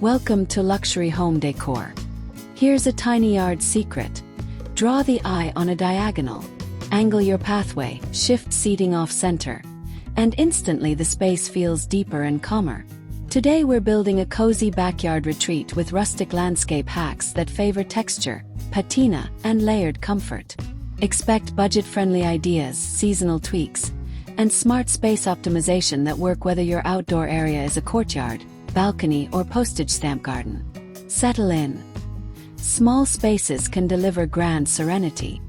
Welcome to luxury home decor. Here's a tiny yard secret. Draw the eye on a diagonal, angle your pathway, shift seating off center, and instantly the space feels deeper and calmer. Today we're building a cozy backyard retreat with rustic landscape hacks that favor texture, patina, and layered comfort. Expect budget-friendly ideas, seasonal tweaks, and smart space optimization that work whether your outdoor area is a courtyard, balcony, or postage stamp garden. Settle in. Small spaces can deliver grand serenity.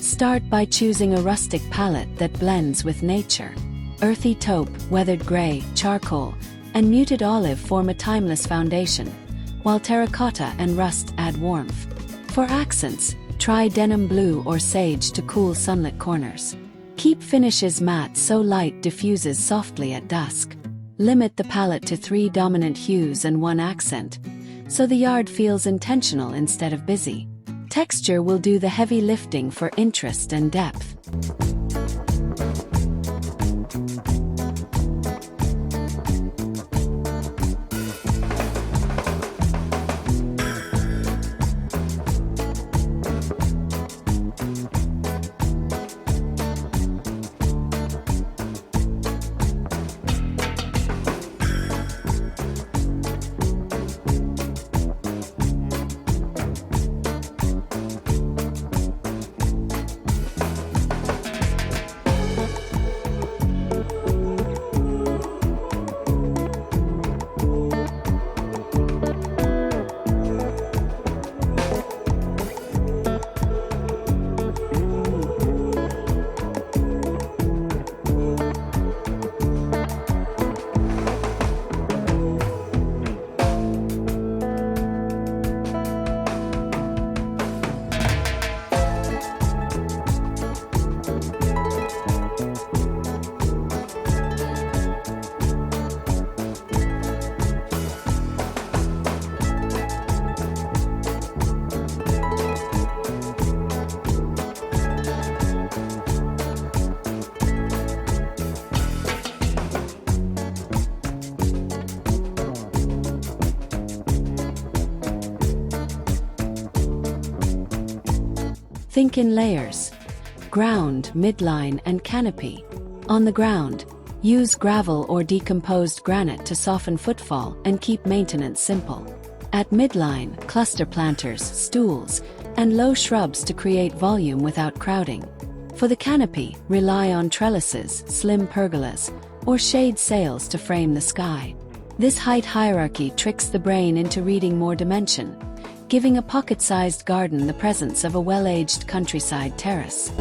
Start by choosing a rustic palette that blends with nature. Earthy taupe, weathered gray, charcoal, and muted olive form a timeless foundation, while terracotta and rust add warmth. For accents, try denim blue or sage to cool sunlit corners. Keep finishes matte so light diffuses softly at dusk. Limit the palette to 3 dominant hues and 1 accent, so the yard feels intentional instead of busy. Texture will do the heavy lifting for interest and depth. Think in layers: ground, midline, and canopy. On the ground, use gravel or decomposed granite to soften footfall and keep maintenance simple. At midline, cluster planters, stools, and low shrubs to create volume without crowding. For the canopy, rely on trellises, slim pergolas, or shade sails to frame the sky. This height hierarchy tricks the brain into reading more dimension, giving a pocket-sized garden the presence of a well-aged countryside terrace.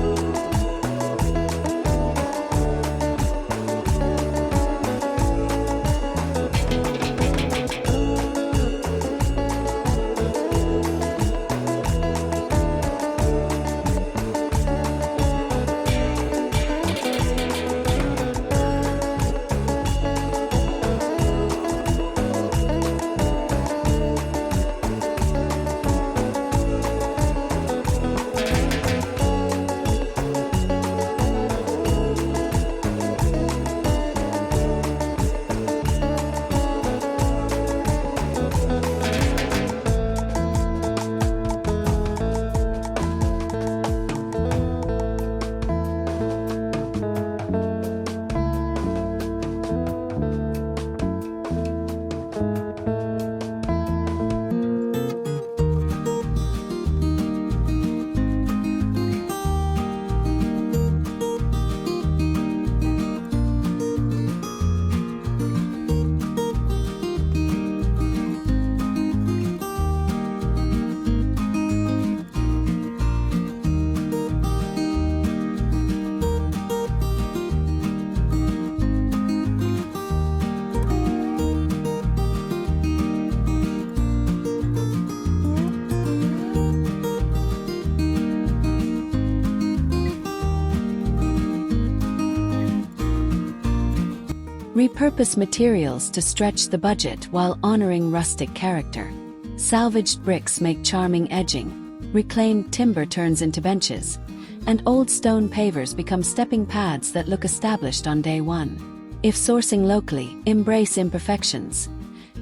Repurpose materials to stretch the budget while honoring rustic character. Salvaged bricks make charming edging, reclaimed timber turns into benches, and old stone pavers become stepping pads that look established on day one. If sourcing locally, embrace imperfections.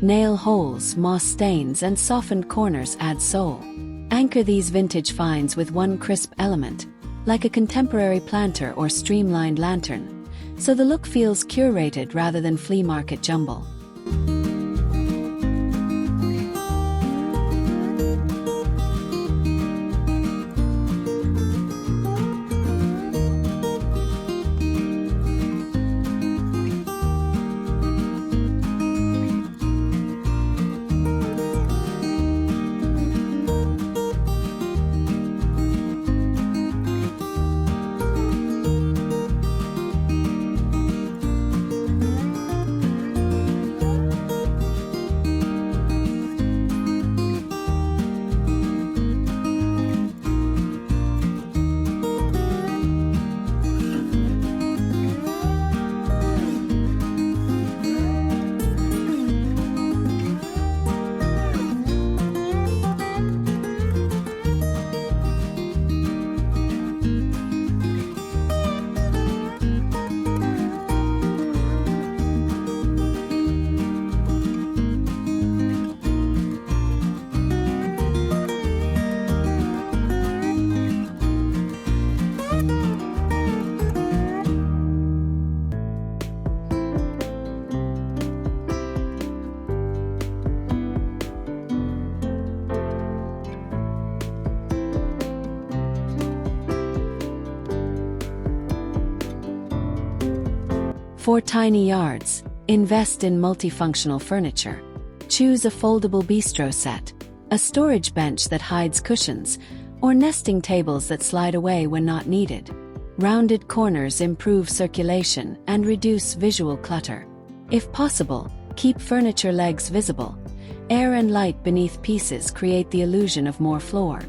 Nail holes, moss stains, and softened corners add soul. Anchor these vintage finds with one crisp element, like a contemporary planter or streamlined lantern, so the look feels curated rather than flea market jumble. For tiny yards, invest in multifunctional furniture. Choose a foldable bistro set, a storage bench that hides cushions, or nesting tables that slide away when not needed. Rounded corners improve circulation and reduce visual clutter. If possible, keep furniture legs visible. Air and light beneath pieces create the illusion of more floor.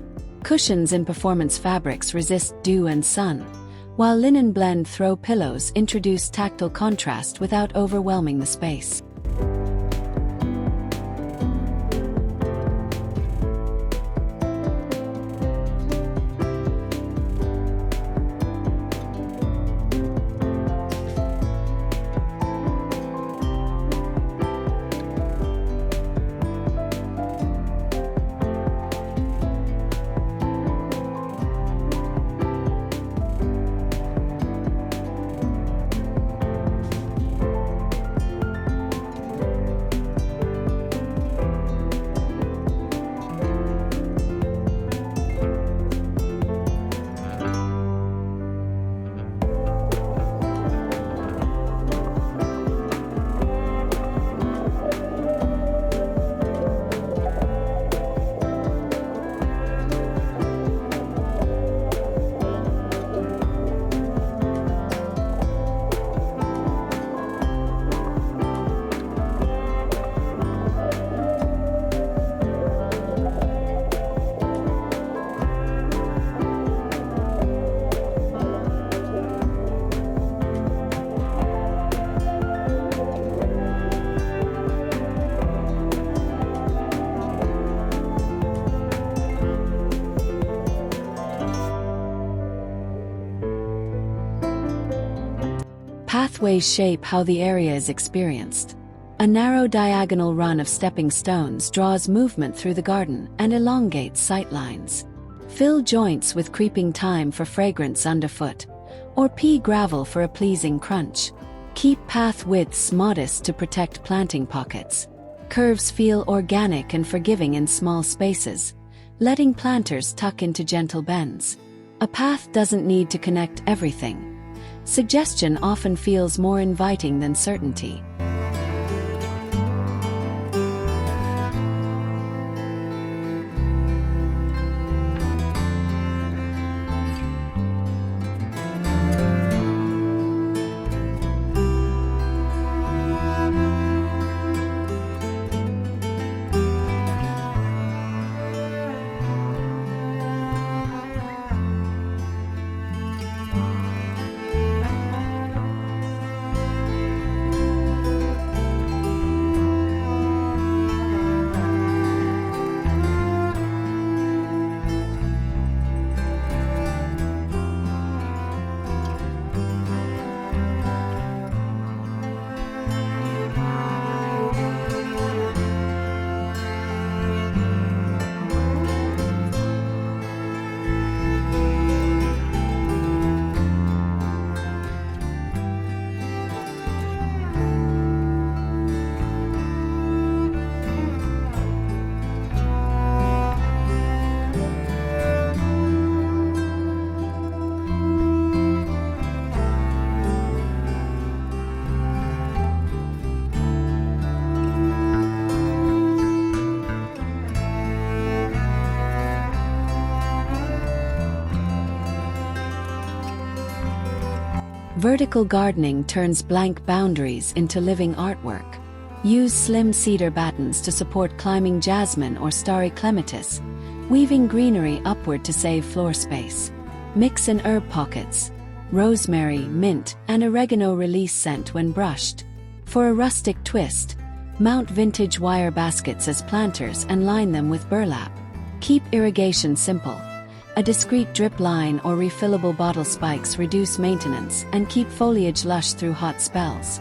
Cushions in performance fabrics resist dew and sun, while linen blend throw pillows introduce tactile contrast without overwhelming the space. Pathways shape how the area is experienced. A narrow diagonal run of stepping stones draws movement through the garden and elongates sight lines. Fill joints with creeping thyme for fragrance underfoot, or pea gravel for a pleasing crunch. Keep path widths modest to protect planting pockets. Curves feel organic and forgiving in small spaces, letting planters tuck into gentle bends. A path doesn't need to connect everything. Suggestion often feels more inviting than certainty. Vertical gardening turns blank boundaries into living artwork. Use slim cedar battens to support climbing jasmine or starry clematis, weaving greenery upward to save floor space. Mix in herb pockets. Rosemary, mint, and oregano release scent when brushed. For a rustic twist, mount vintage wire baskets as planters and line them with burlap. Keep irrigation simple. A discreet drip line or refillable bottle spikes reduce maintenance and keep foliage lush through hot spells.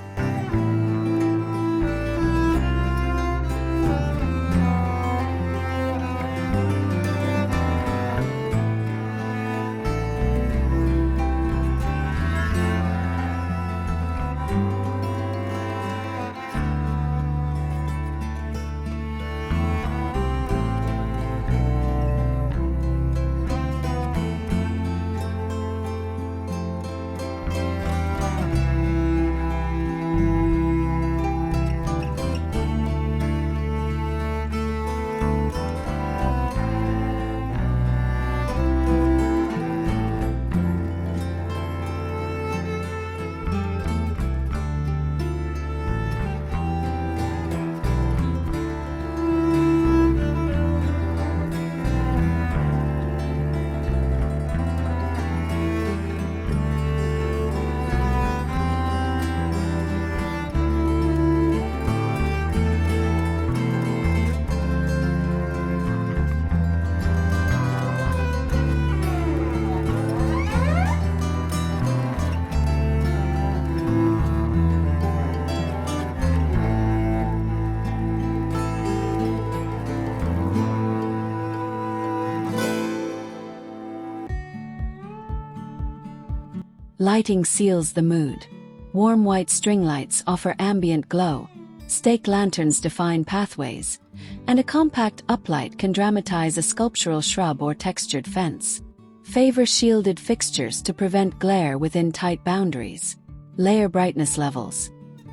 Lighting seals the mood. Warm white string lights offer ambient glow, stake lanterns define pathways, and a compact uplight can dramatize a sculptural shrub or textured fence. Favor shielded fixtures to prevent glare within tight boundaries. Layer brightness levels.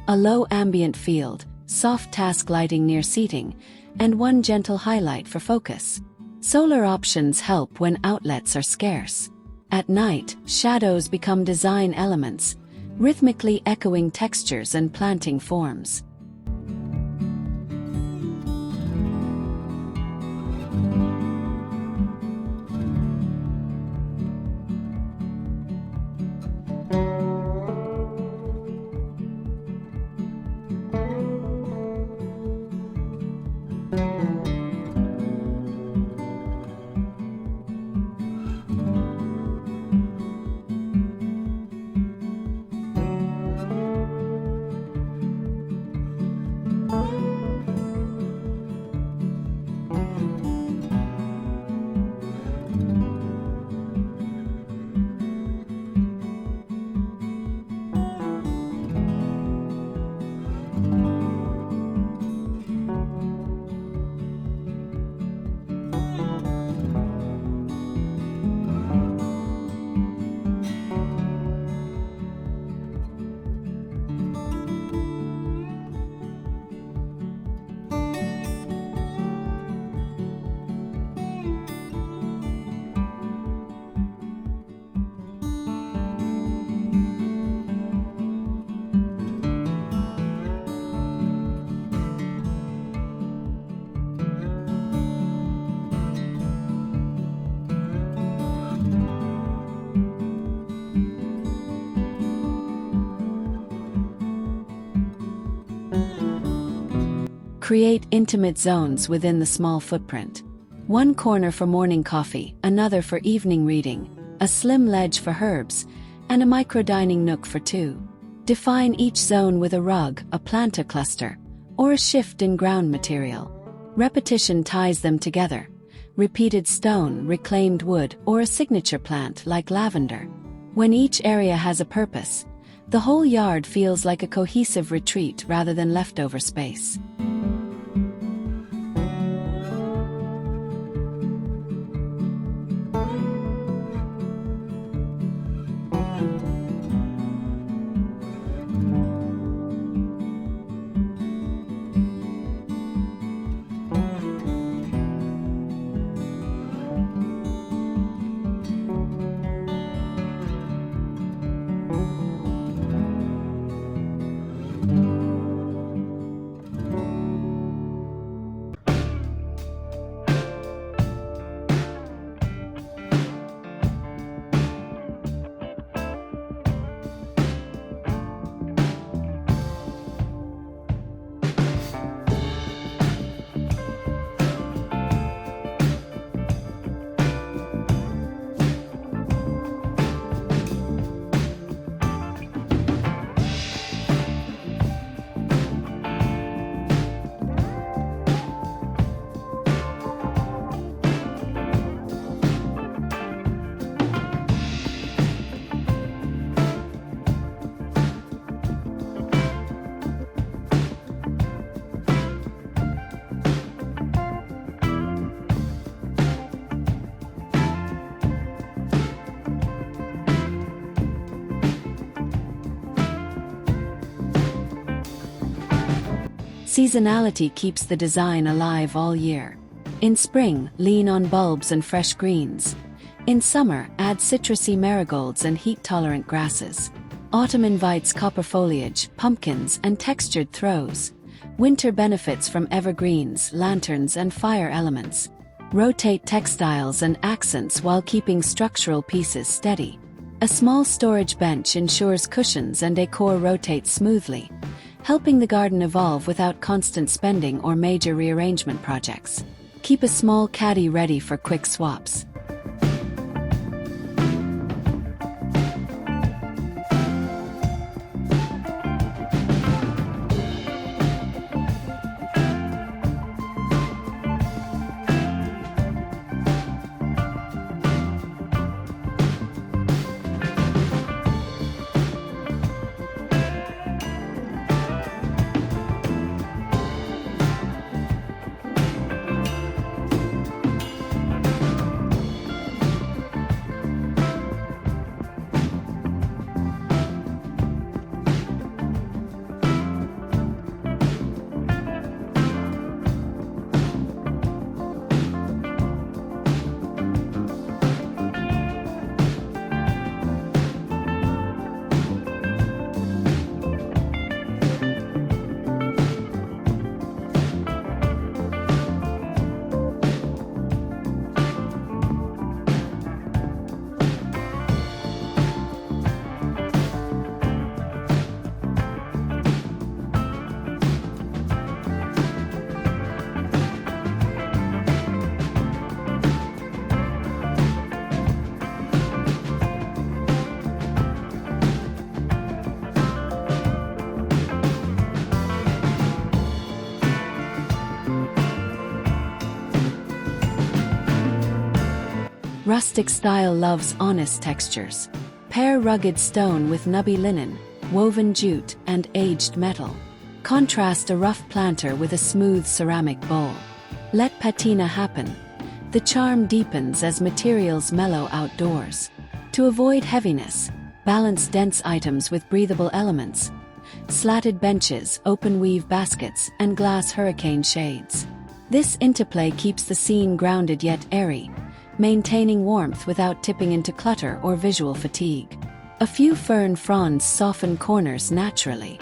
A low ambient field, soft task lighting near seating, and one gentle highlight for focus. Solar options help when outlets are scarce. At night, shadows become design elements, rhythmically echoing textures and planting forms. Create intimate zones within the small footprint. One corner for morning coffee, another for evening reading, a slim ledge for herbs, and a micro-dining nook for two. Define each zone with a rug, a planter cluster, or a shift in ground material. Repetition ties them together. Repeated stone, reclaimed wood, or a signature plant like lavender. When each area has a purpose, the whole yard feels like a cohesive retreat rather than leftover space. Seasonality keeps the design alive all year. In spring, lean on bulbs and fresh greens. In summer, add citrusy marigolds and heat-tolerant grasses. Autumn invites copper foliage, pumpkins, and textured throws. Winter benefits from evergreens, lanterns, and fire elements. Rotate textiles and accents while keeping structural pieces steady. A small storage bench ensures cushions and decor rotate smoothly, helping the garden evolve without constant spending or major rearrangement projects. Keep a small caddy ready for quick swaps. Rustic style loves honest textures. Pair rugged stone with nubby linen, woven jute, and aged metal. Contrast a rough planter with a smooth ceramic bowl. Let patina happen. The charm deepens as materials mellow outdoors. To avoid heaviness, balance dense items with breathable elements. Slatted benches, open weave baskets, and glass hurricane shades. This interplay keeps the scene grounded yet airy, maintaining warmth without tipping into clutter or visual fatigue. A few fern fronds soften corners naturally.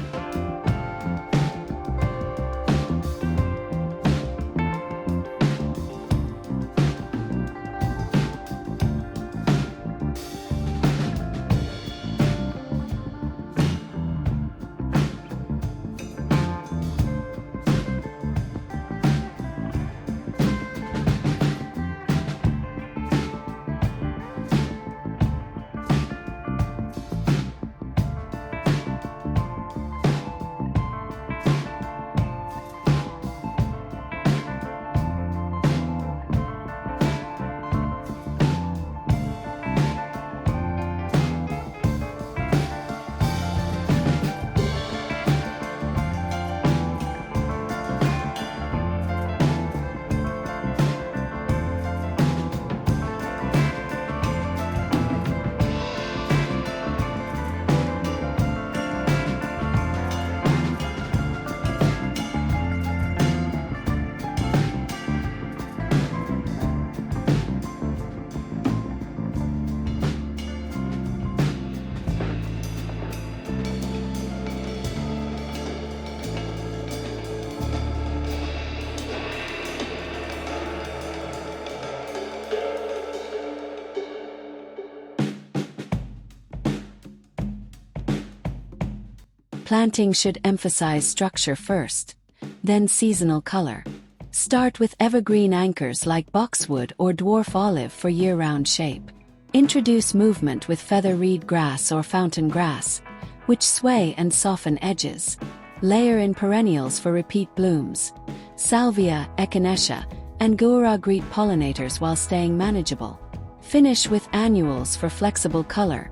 Planting should emphasize structure first, then seasonal color. Start with evergreen anchors like boxwood or dwarf olive for year-round shape. Introduce movement with feather reed grass or fountain grass, which sway and soften edges. Layer in perennials for repeat blooms. Salvia, echinacea, and guara greet pollinators while staying manageable. Finish with annuals for flexible color,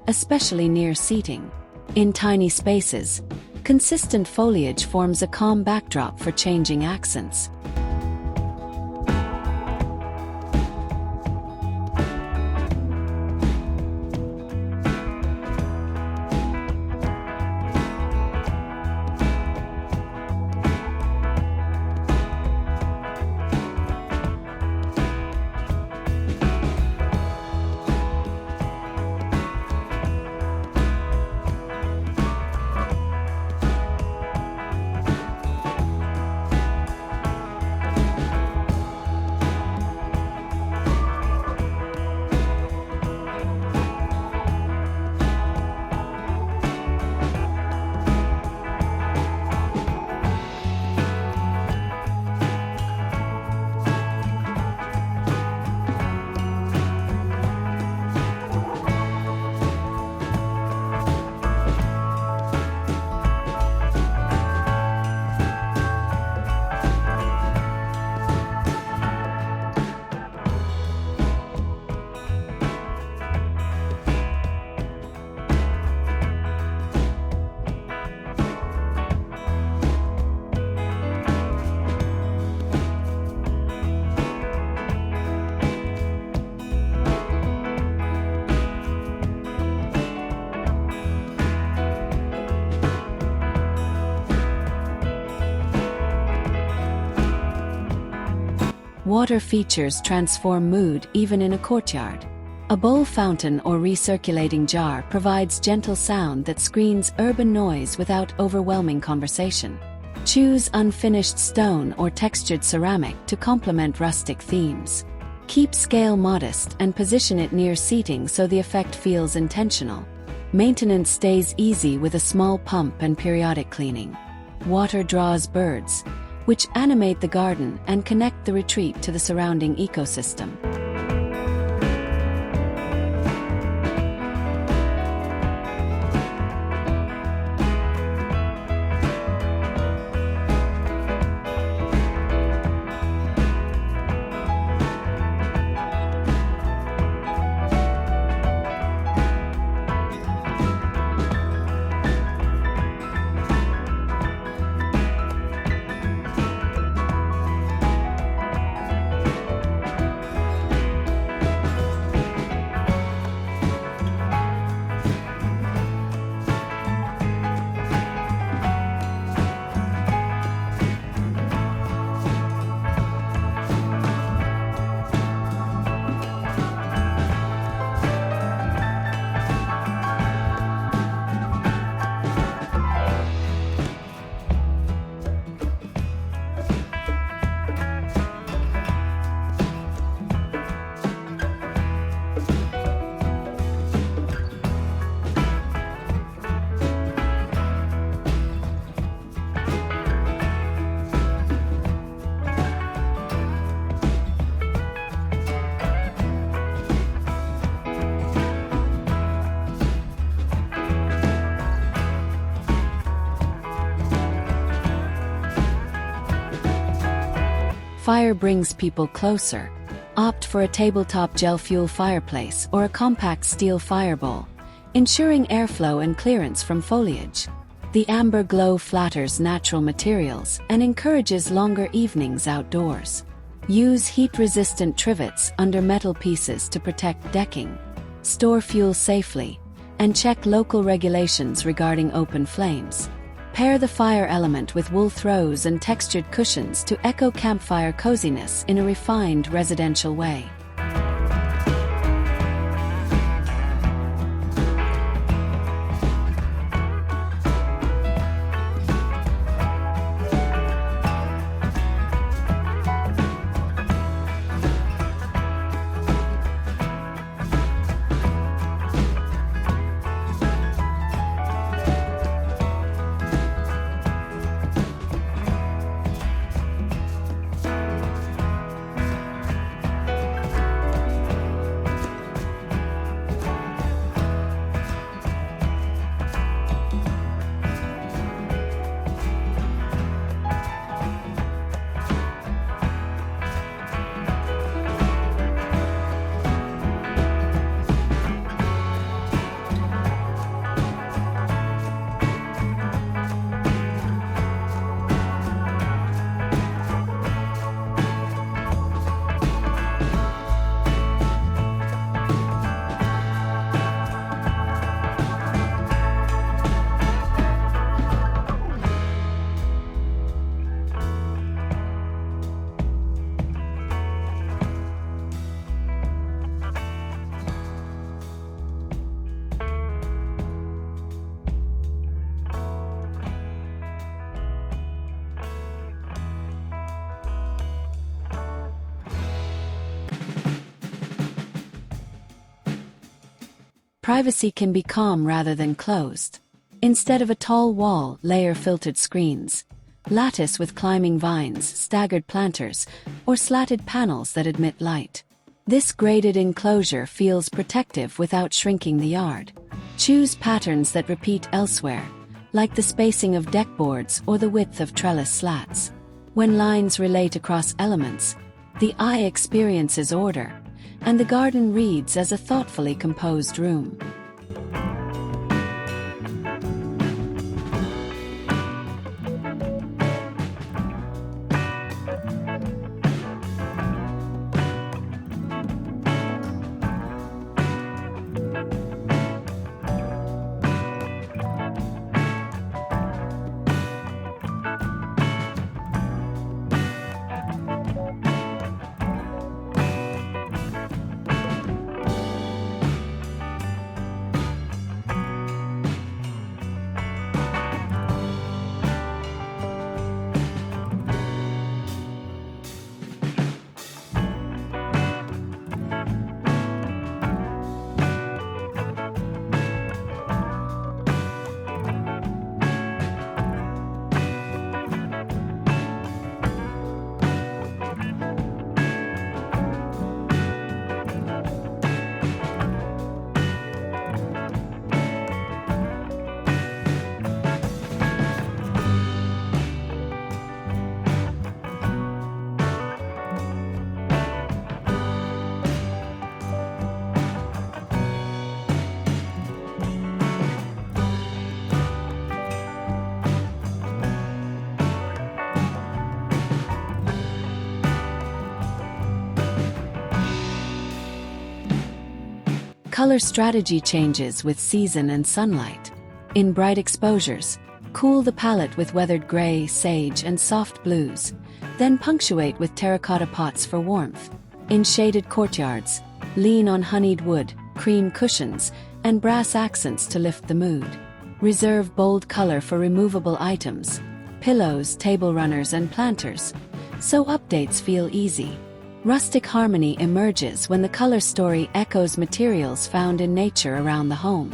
especially near seating. In tiny spaces, consistent foliage forms a calm backdrop for changing accents. Water features transform mood even in a courtyard. A bowl fountain or recirculating jar provides gentle sound that screens urban noise without overwhelming conversation. Choose unfinished stone or textured ceramic to complement rustic themes. Keep scale modest and position it near seating so the effect feels intentional. Maintenance stays easy with a small pump and periodic cleaning. Water draws birds, which animate the garden and connect the retreat to the surrounding ecosystem. Fire brings people closer. Opt for a tabletop gel fuel fireplace or a compact steel firebowl, ensuring airflow and clearance from foliage. The amber glow flatters natural materials and encourages longer evenings outdoors. Use heat-resistant trivets under metal pieces to protect decking. Store fuel safely, and check local regulations regarding open flames. Pair the fire element with wool throws and textured cushions to echo campfire coziness in a refined residential way. Privacy can be calm rather than closed. Instead of a tall wall, layer filtered screens, lattice with climbing vines, staggered planters, or slatted panels that admit light. This graded enclosure feels protective without shrinking the yard. Choose patterns that repeat elsewhere, like the spacing of deck boards or the width of trellis slats. When lines relate across elements, the eye experiences order, and the garden reads as a thoughtfully composed room. color strategy changes with season and sunlight. In bright exposures, cool the palette with weathered gray, sage, and soft blues, then punctuate with terracotta pots for warmth. In shaded courtyards, lean on honeyed wood, cream cushions, and brass accents to lift the mood. Reserve bold color for removable items, pillows, table runners, and planters, so updates feel easy. Rustic harmony emerges when the color story echoes materials found in nature around the home.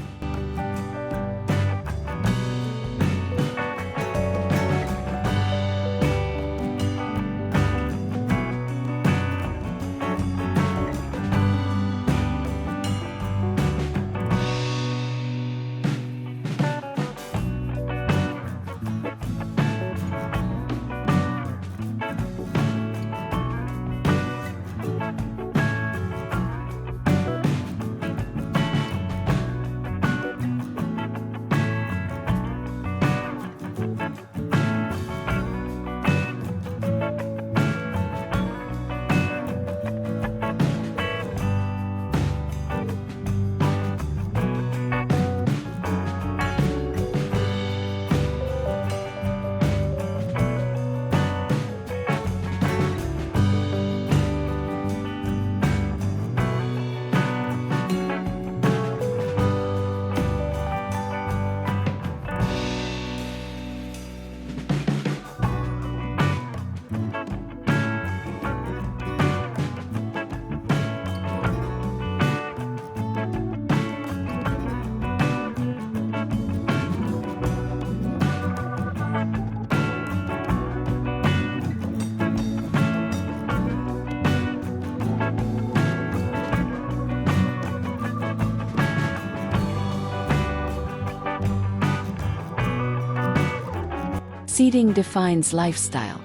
Seating defines lifestyle.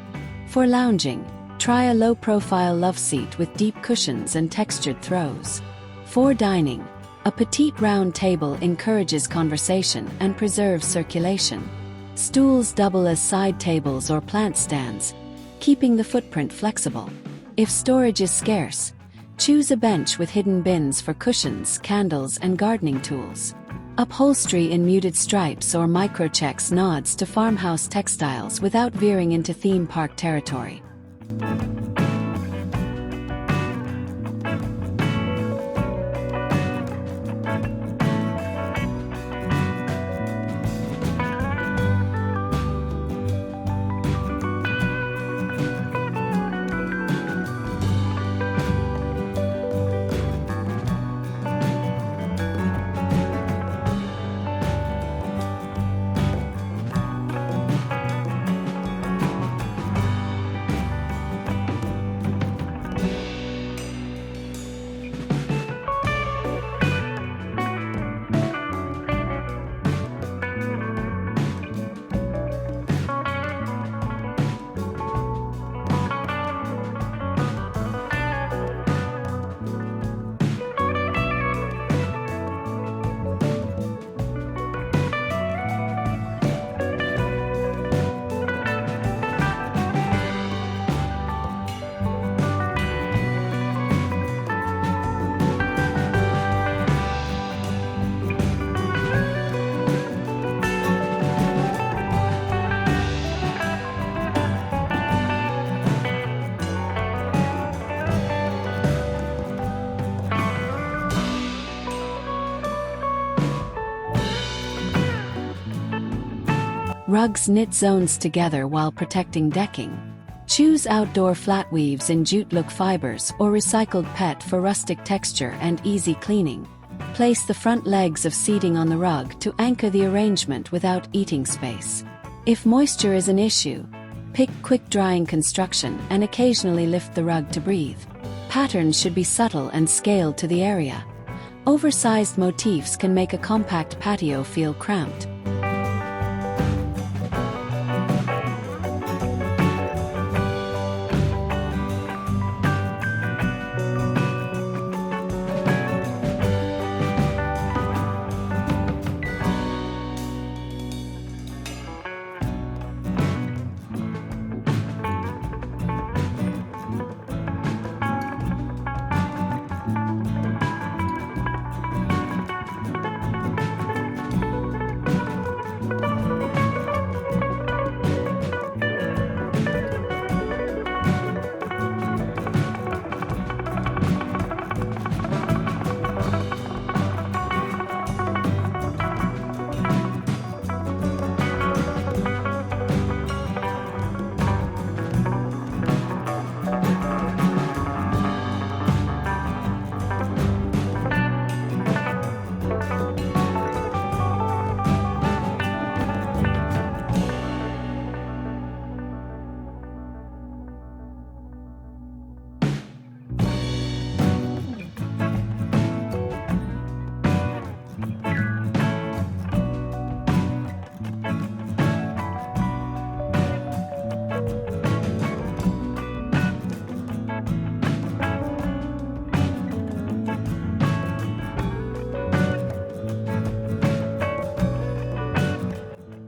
For lounging, try a low-profile love seat with deep cushions and textured throws. For dining, a petite round table encourages conversation and preserves circulation. Stools double as side tables or plant stands, keeping the footprint flexible. If storage is scarce, choose a bench with hidden bins for cushions, candles, and gardening tools. Upholstery in muted stripes or microchecks nods to farmhouse textiles without veering into theme park territory. Rugs knit zones together while protecting decking. Choose outdoor flat weaves in jute look fibers or recycled PET for rustic texture and easy cleaning. Place the front legs of seating on the rug to anchor the arrangement without eating space. If moisture is an issue, pick quick-drying construction and occasionally lift the rug to breathe. Patterns should be subtle and scaled to the area. Oversized motifs can make a compact patio feel cramped.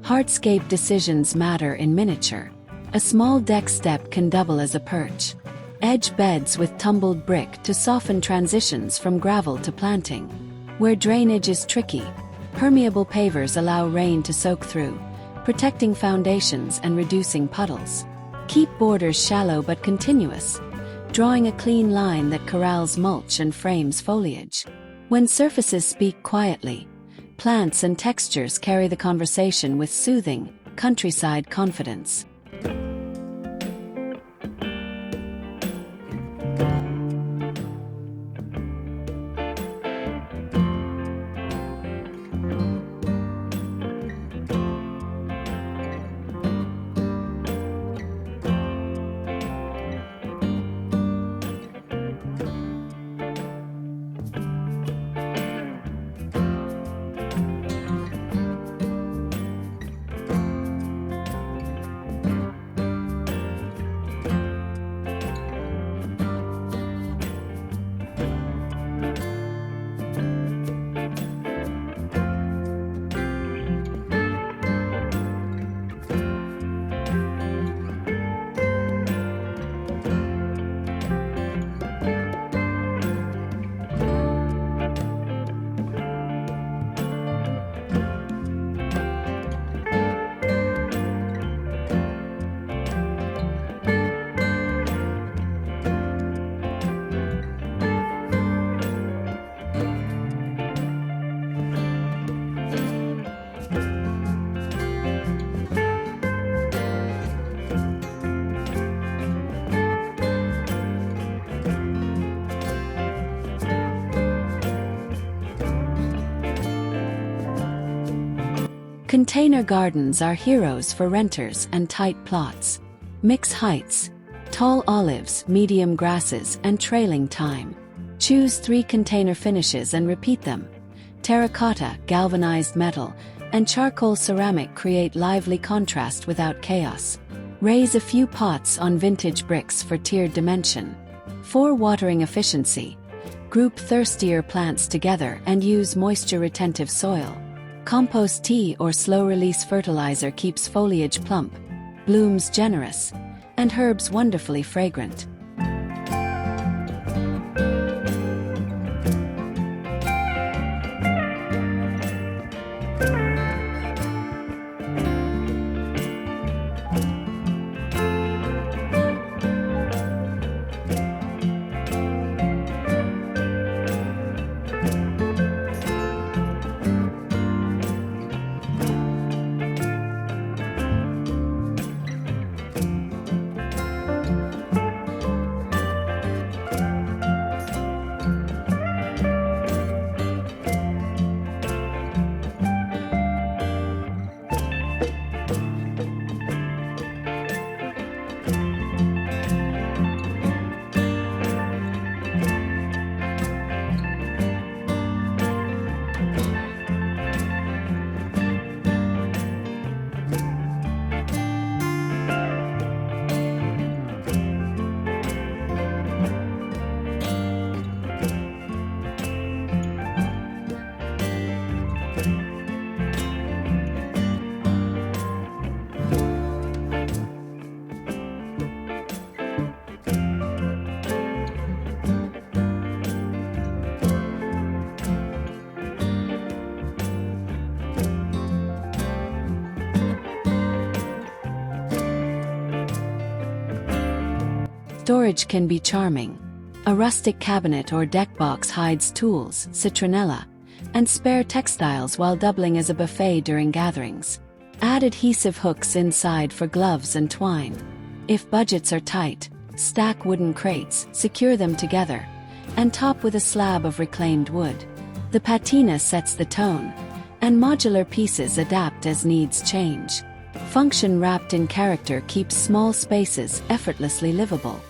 Hardscape decisions matter in miniature. A small deck step can double as a perch. Edge beds with tumbled brick to soften transitions from gravel to planting. Where drainage is tricky, permeable pavers allow rain to soak through, protecting foundations and reducing puddles. Keep borders shallow but continuous, drawing a clean line that corrals mulch and frames foliage. When surfaces speak quietly, plants and textures carry the conversation with soothing, countryside confidence. Container gardens are heroes for renters and tight plots. Mix heights, tall olives, medium grasses, and trailing thyme. Choose 3 container finishes and repeat them. Terracotta, galvanized metal, and charcoal ceramic create lively contrast without chaos. Raise a few pots on vintage bricks for tiered dimension. For watering efficiency, group thirstier plants together and use moisture-retentive soil. Compost tea or slow-release fertilizer keeps foliage plump, blooms generous, and herbs wonderfully fragrant. Storage can be charming. A rustic cabinet or deck box hides tools, citronella, and spare textiles while doubling as a buffet during gatherings. Add adhesive hooks inside for gloves and twine. If budgets are tight, stack wooden crates, secure them together, and top with a slab of reclaimed wood. The patina sets the tone, and modular pieces adapt as needs change. Function wrapped in character keeps small spaces effortlessly livable.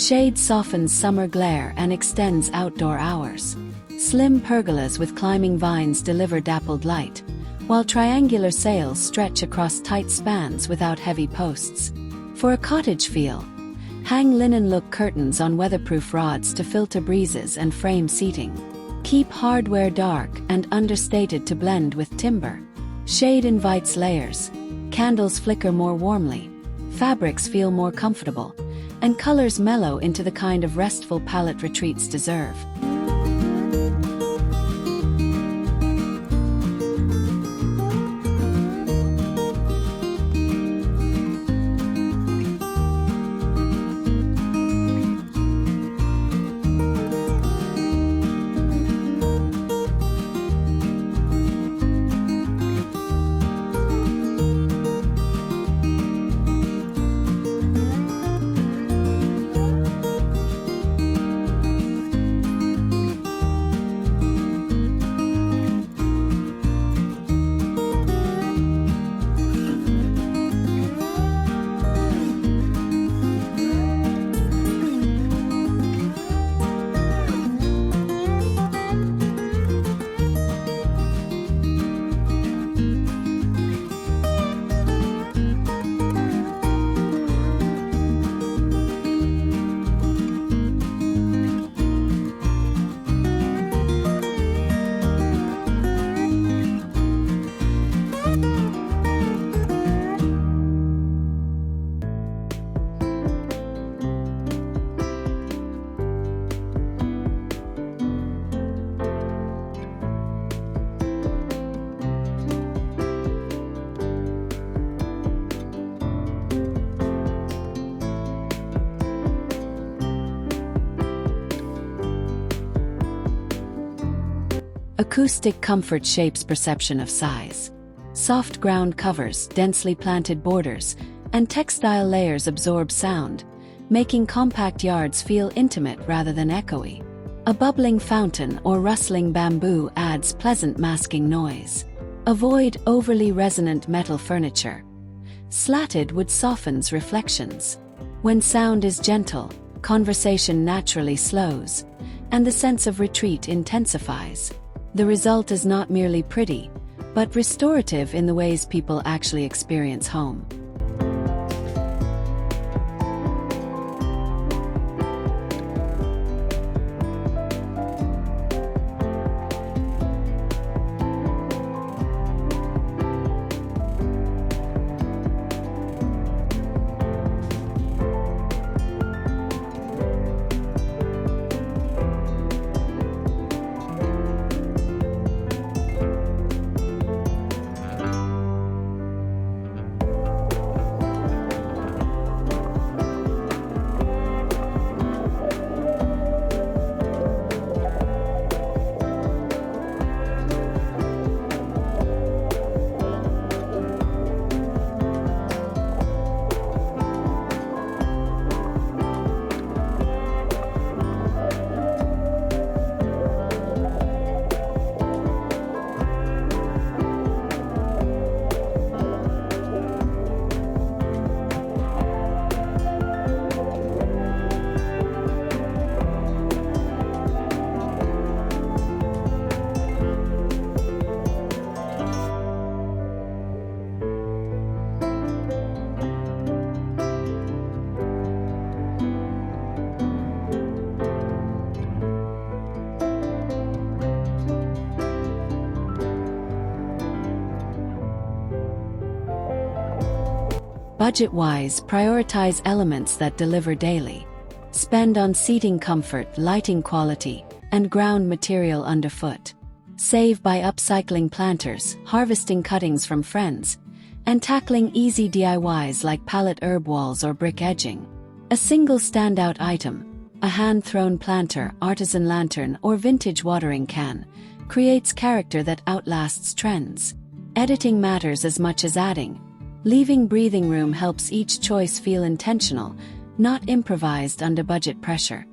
shade softens summer glare and extends outdoor hours. Slim pergolas with climbing vines deliver dappled light, while triangular sails stretch across tight spans without heavy posts. For a cottage feel, hang linen look curtains on weatherproof rods to filter breezes and frame seating. Keep hardware dark and understated to blend with timber. Shade invites layers. Candles flicker more warmly. Fabrics feel more comfortable, and colors mellow into the kind of restful palette retreats deserve. Acoustic comfort shapes perception of size. Soft ground covers, densely planted borders, and textile layers absorb sound, making compact yards feel intimate rather than echoey. A bubbling fountain or rustling bamboo adds pleasant masking noise. Avoid overly resonant metal furniture. Slatted wood softens reflections. When sound is gentle, conversation naturally slows, and the sense of retreat intensifies. The result is not merely pretty, but restorative in the ways people actually experience home. Budget-wise, prioritize elements that deliver daily. Spend on seating comfort, lighting quality, and ground material underfoot. Save by upcycling planters, harvesting cuttings from friends, and tackling easy DIYs like pallet herb walls or brick edging. A single standout item, a hand-thrown planter, artisan lantern, or vintage watering can, creates character that outlasts trends. Editing matters as much as adding. Leaving breathing room helps each choice feel intentional, not improvised under budget pressure.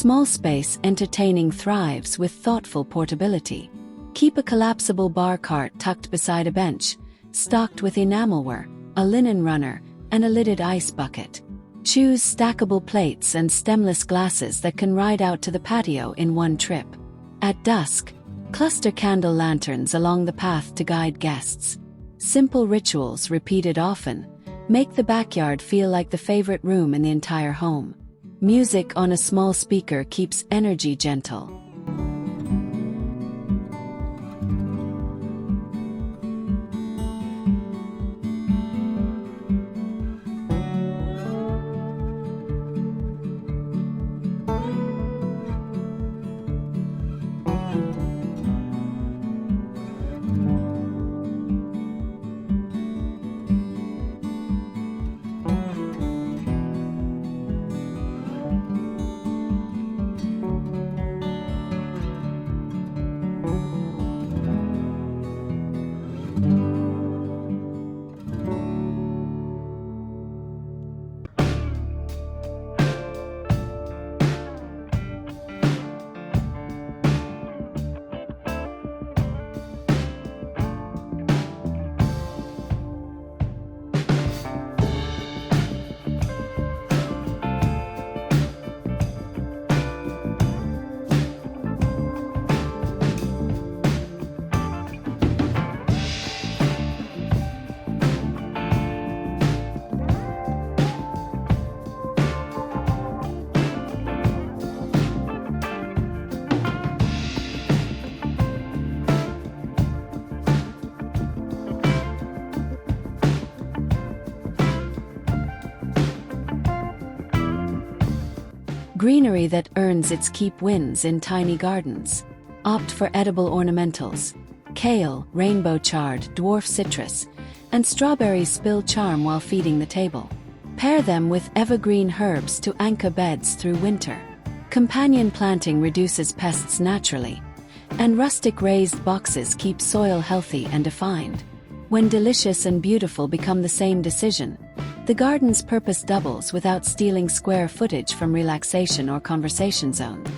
Small space entertaining thrives with thoughtful portability. Keep a collapsible bar cart tucked beside a bench, stocked with enamelware, a linen runner, and a lidded ice bucket. Choose stackable plates and stemless glasses that can ride out to the patio in one trip. At dusk, cluster candle lanterns along the path to guide guests. Simple rituals repeated often make the backyard feel like the favorite room in the entire home. Music on a small speaker keeps energy gentle. Greenery that earns its keep wins in tiny gardens. Opt for edible ornamentals. Kale, rainbow chard, dwarf citrus, and strawberries spill charm while feeding the table. Pair them with evergreen herbs to anchor beds through winter. Companion planting reduces pests naturally, and rustic raised boxes keep soil healthy and defined. When delicious and beautiful become the same decision, the garden's purpose doubles without stealing square footage from relaxation or conversation zones.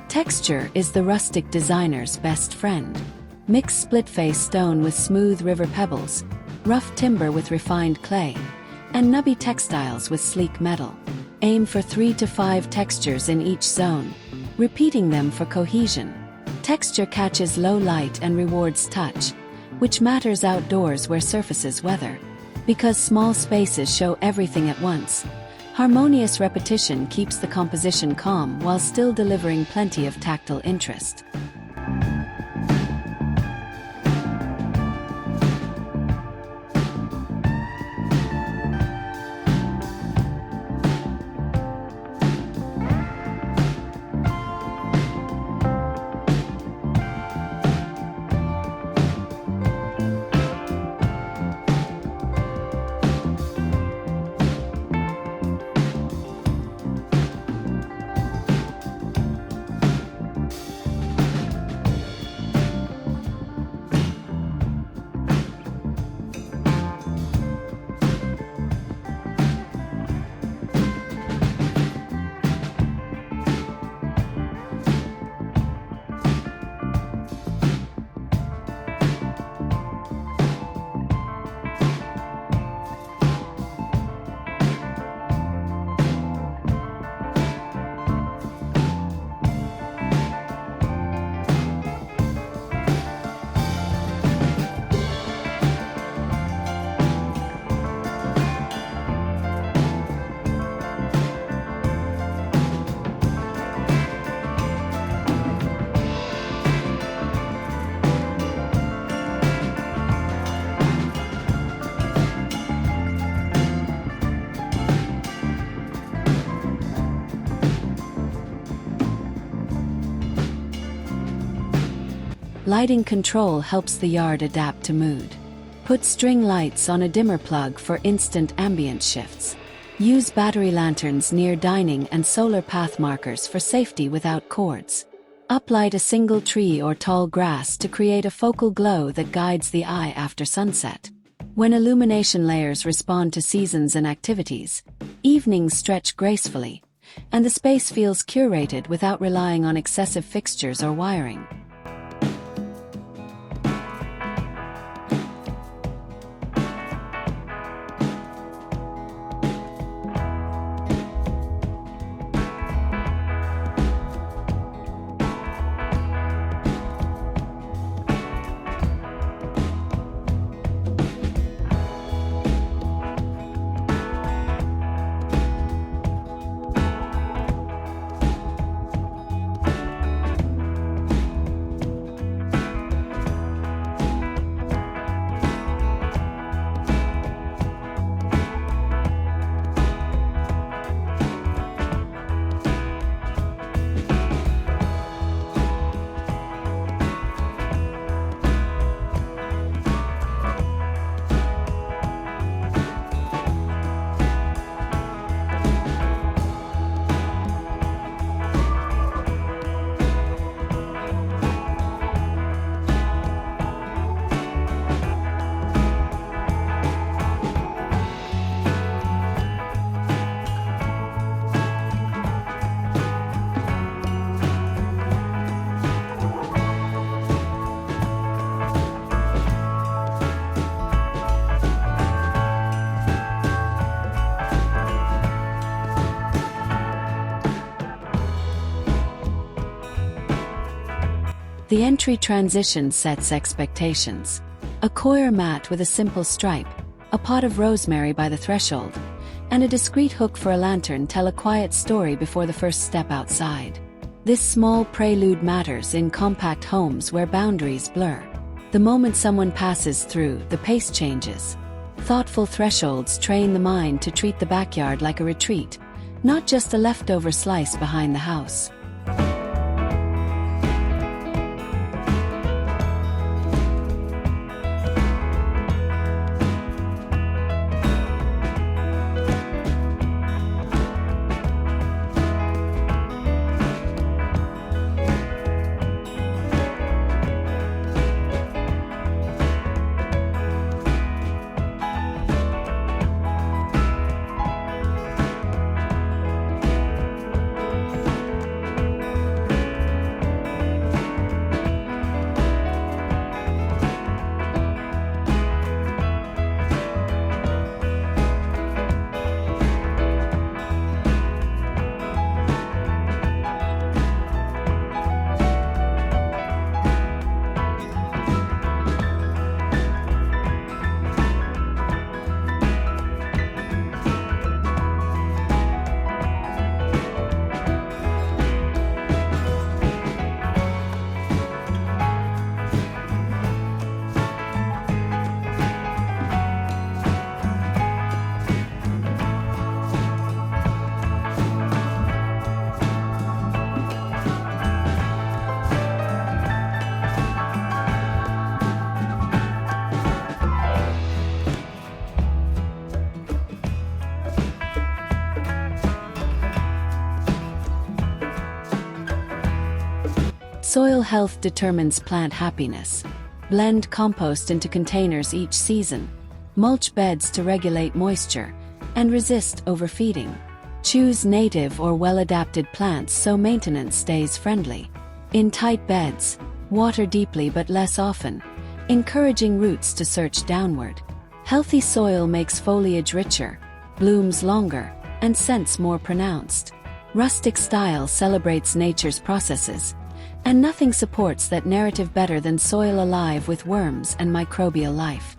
Texture is the rustic designer's best friend. Mix split-face stone with smooth river pebbles, rough timber with refined clay, and nubby textiles with sleek metal. Aim for 3 to 5 textures in each zone, repeating them for cohesion. Texture catches low light and rewards touch, which matters outdoors where surfaces weather. Because small spaces show everything at once, harmonious repetition keeps the composition calm while still delivering plenty of tactile interest. Lighting control helps the yard adapt to mood. Put string lights on a dimmer plug for instant ambience shifts. Use battery lanterns near dining and solar path markers for safety without cords. Uplight a single tree or tall grass to create a focal glow that guides the eye after sunset. When illumination layers respond to seasons and activities, evenings stretch gracefully, and the space feels curated without relying on excessive fixtures or wiring. The entry transition sets expectations. A coir mat with a simple stripe, a pot of rosemary by the threshold, and a discreet hook for a lantern tell a quiet story before the first step outside. This small prelude matters in compact homes where boundaries blur. The moment someone passes through, the pace changes. Thoughtful thresholds train the mind to treat the backyard like a retreat, not just a leftover slice behind the house. Soil health determines plant happiness. Blend compost into containers each season. Mulch beds to regulate moisture and resist overfeeding. Choose native or well-adapted plants so maintenance stays friendly. In tight beds, water deeply but less often, encouraging roots to search downward. Healthy soil makes foliage richer, blooms longer, and scents more pronounced. Rustic style celebrates nature's processes, and nothing supports that narrative better than soil alive with worms and microbial life.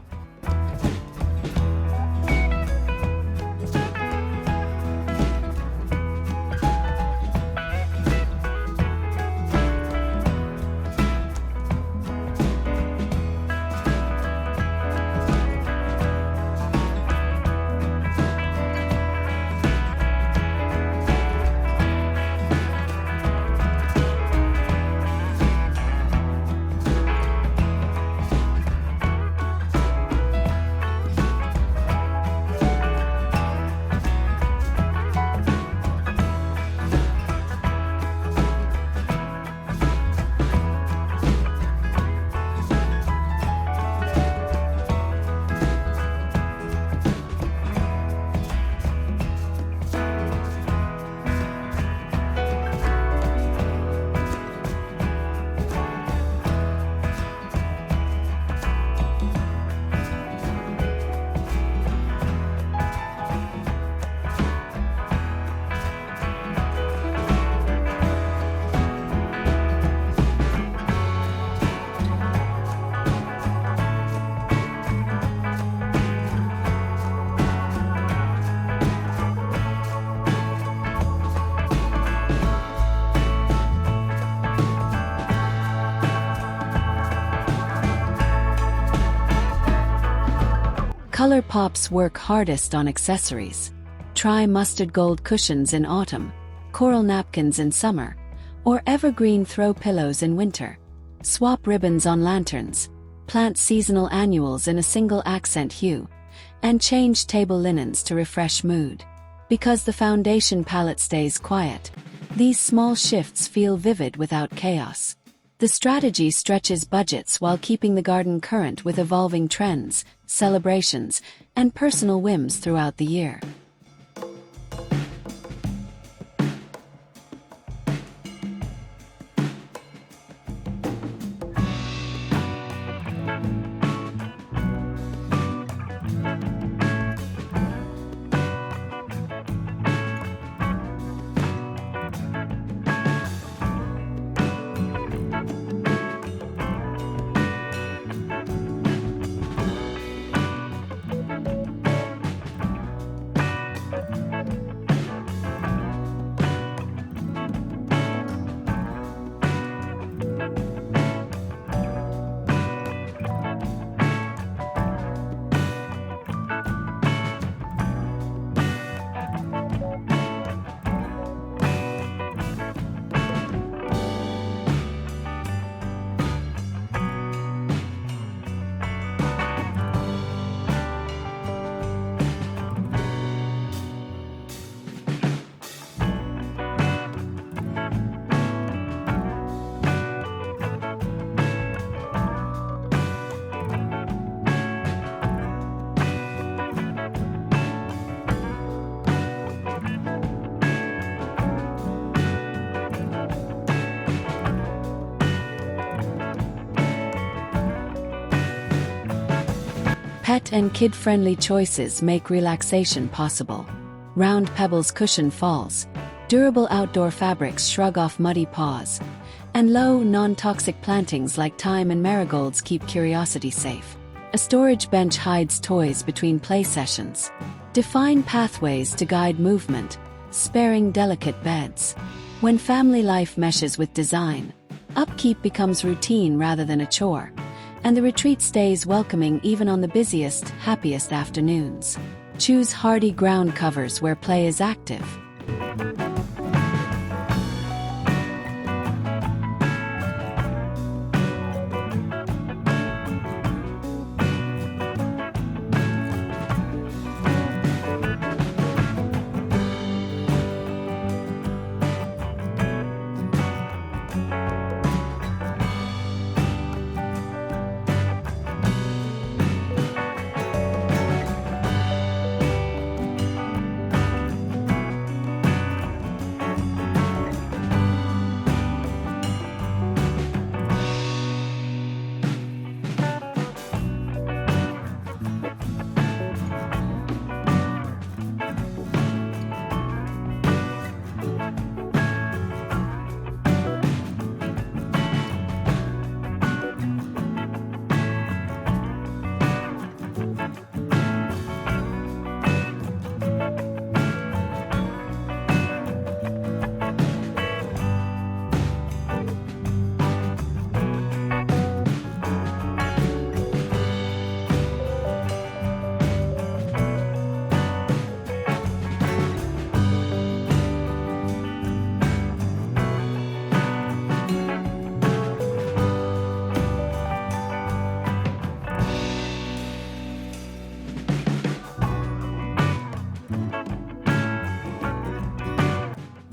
Color pops work hardest on accessories. Try mustard gold cushions in autumn, coral napkins in summer, or evergreen throw pillows in winter. Swap ribbons on lanterns, plant seasonal annuals in a single accent hue, and change table linens to refresh mood. Because the foundation palette stays quiet, these small shifts feel vivid without chaos. The strategy stretches budgets while keeping the garden current with evolving trends, celebrations, and personal whims throughout the year. Pet and kid-friendly choices make relaxation possible. Round pebbles cushion falls, durable outdoor fabrics shrug off muddy paws, and low, non-toxic plantings like thyme and marigolds keep curiosity safe. A storage bench hides toys between play sessions. Define pathways to guide movement, sparing delicate beds. When family life meshes with design, upkeep becomes routine rather than a chore, and the retreat stays welcoming even on the busiest, happiest afternoons. Choose hardy ground covers where play is active.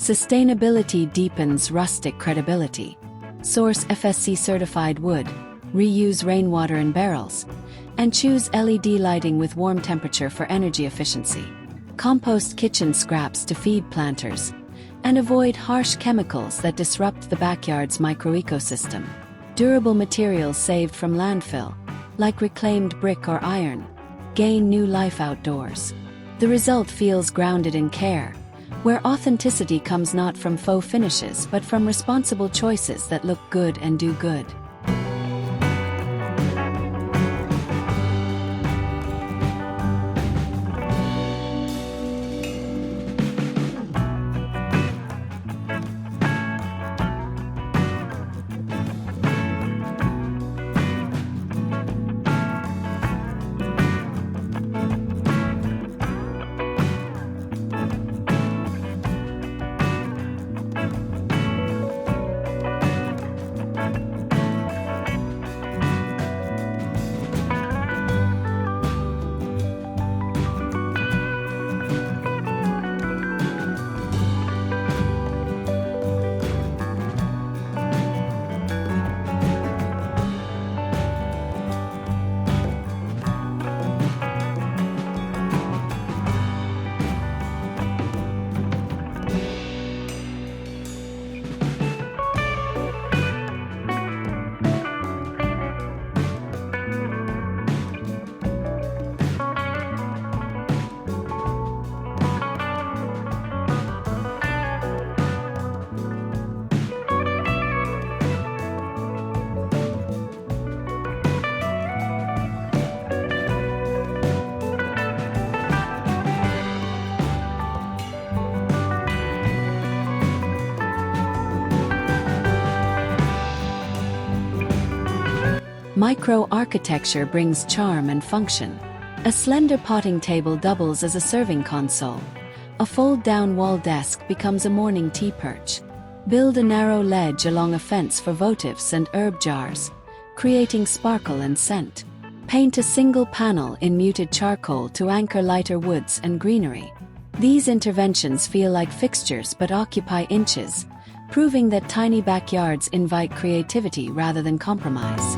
Sustainability deepens Rustic credibility. Source FSC certified wood, reuse rainwater in barrels, and choose LED lighting with warm temperature for energy efficiency. Compost kitchen scraps to feed planters, and avoid harsh chemicals that disrupt the backyard's microecosystem. Durable materials saved from landfill, like reclaimed brick or iron, gain new life outdoors. The result feels grounded in care, where authenticity comes not from faux finishes but from responsible choices that look good and do good. Micro-architecture brings charm and function. A slender potting table doubles as a serving console. A fold-down wall desk becomes a morning tea perch. Build a narrow ledge along a fence for votives and herb jars, creating sparkle and scent. Paint a single panel in muted charcoal to anchor lighter woods and greenery. These interventions feel like fixtures but occupy inches, proving that tiny backyards invite creativity rather than compromise.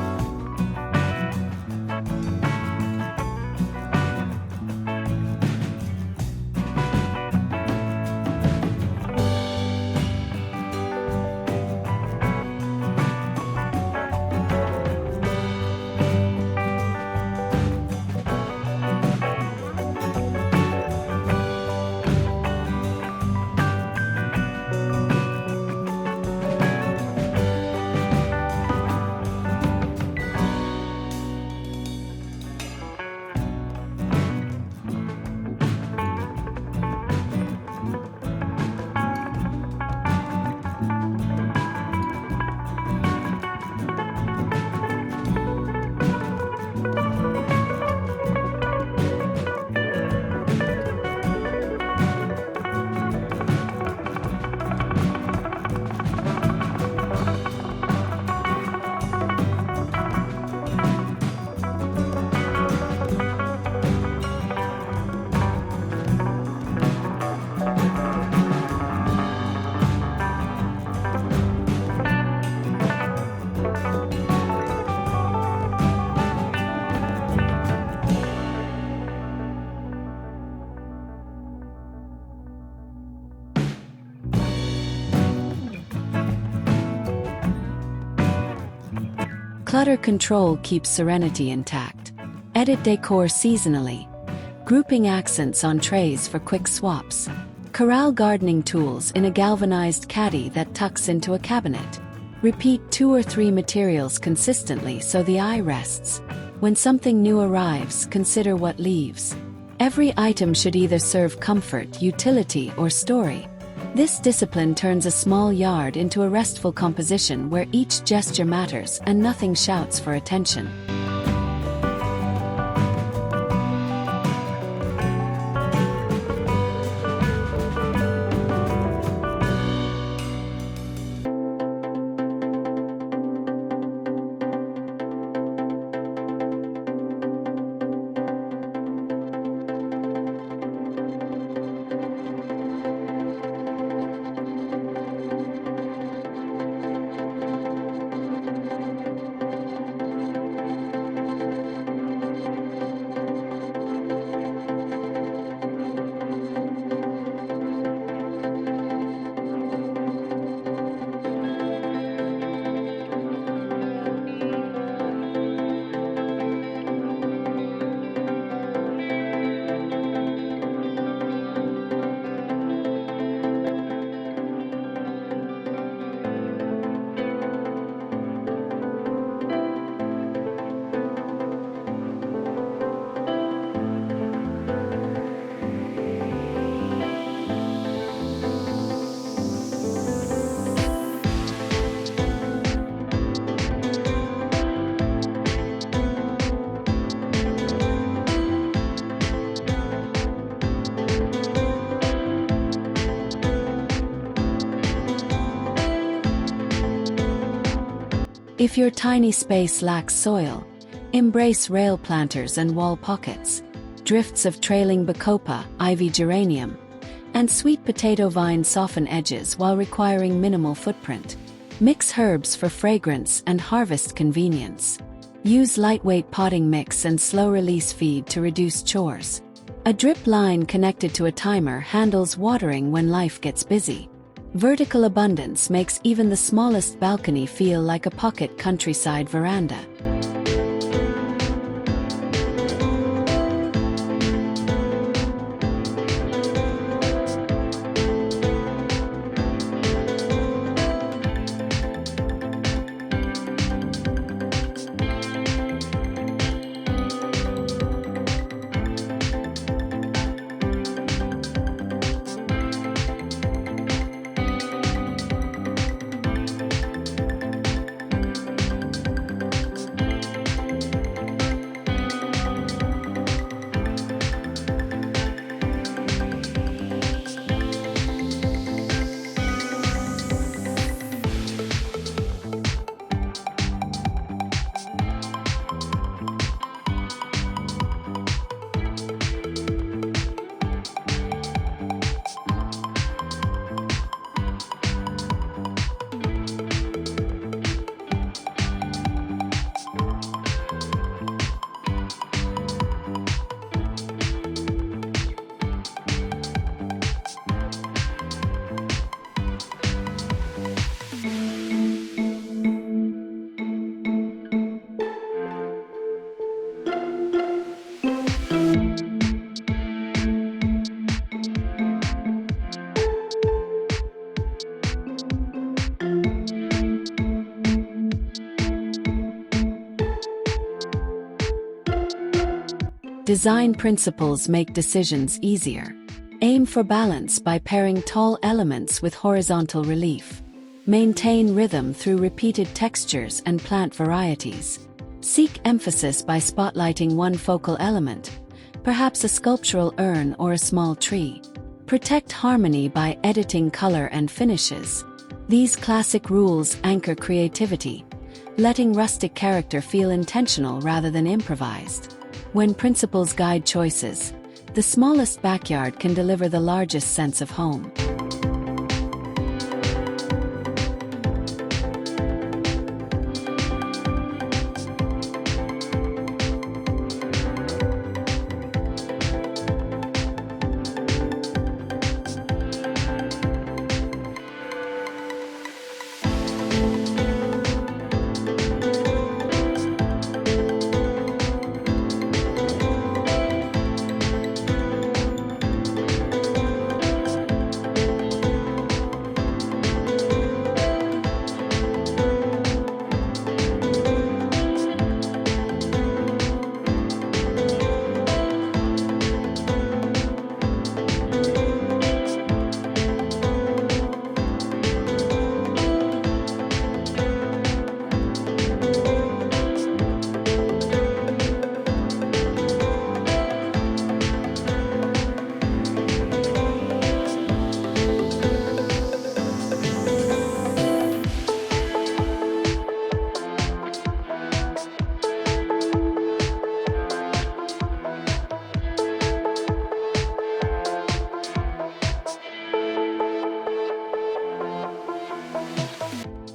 Clutter control keeps serenity intact. Edit decor seasonally. Grouping accents on trays for quick swaps. Corral gardening tools in a galvanized caddy that tucks into a cabinet. Repeat 2 or 3 materials consistently so the eye rests. When something new arrives, consider what leaves. Every item should either serve comfort, utility, or story. This discipline turns a small yard into a restful composition where each gesture matters and nothing shouts for attention. If your tiny space lacks soil, embrace rail planters and wall pockets. Drifts of trailing bacopa, ivy geranium, and sweet potato vine soften edges while requiring minimal footprint. Mix herbs for fragrance and harvest convenience. Use lightweight potting mix and slow-release feed to reduce chores. A drip line connected to a timer handles watering when life gets busy. Vertical abundance makes even the smallest balcony feel like a pocket countryside veranda. Design principles make decisions easier. Aim for balance by pairing tall elements with horizontal relief. Maintain rhythm through repeated textures and plant varieties. Seek emphasis by spotlighting one focal element, perhaps a sculptural urn or a small tree. Protect harmony by editing color and finishes. These classic rules anchor creativity, letting rustic character feel intentional rather than improvised. When principles guide choices, the smallest backyard can deliver the largest sense of home.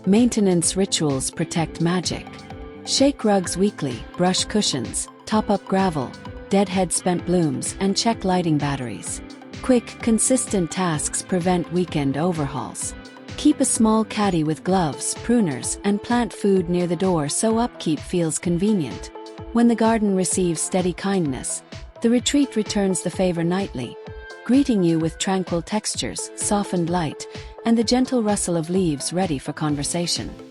Maintenance rituals protect magic. Shake rugs weekly, brush cushions, top up gravel, deadhead spent blooms, and check lighting batteries. Quick, consistent tasks prevent weekend overhauls. Keep a small caddy with gloves, pruners, and plant food near the door so upkeep feels convenient. When the garden receives steady kindness, the retreat returns the favor nightly, greeting you with tranquil textures, softened light, and the gentle rustle of leaves ready for conversation.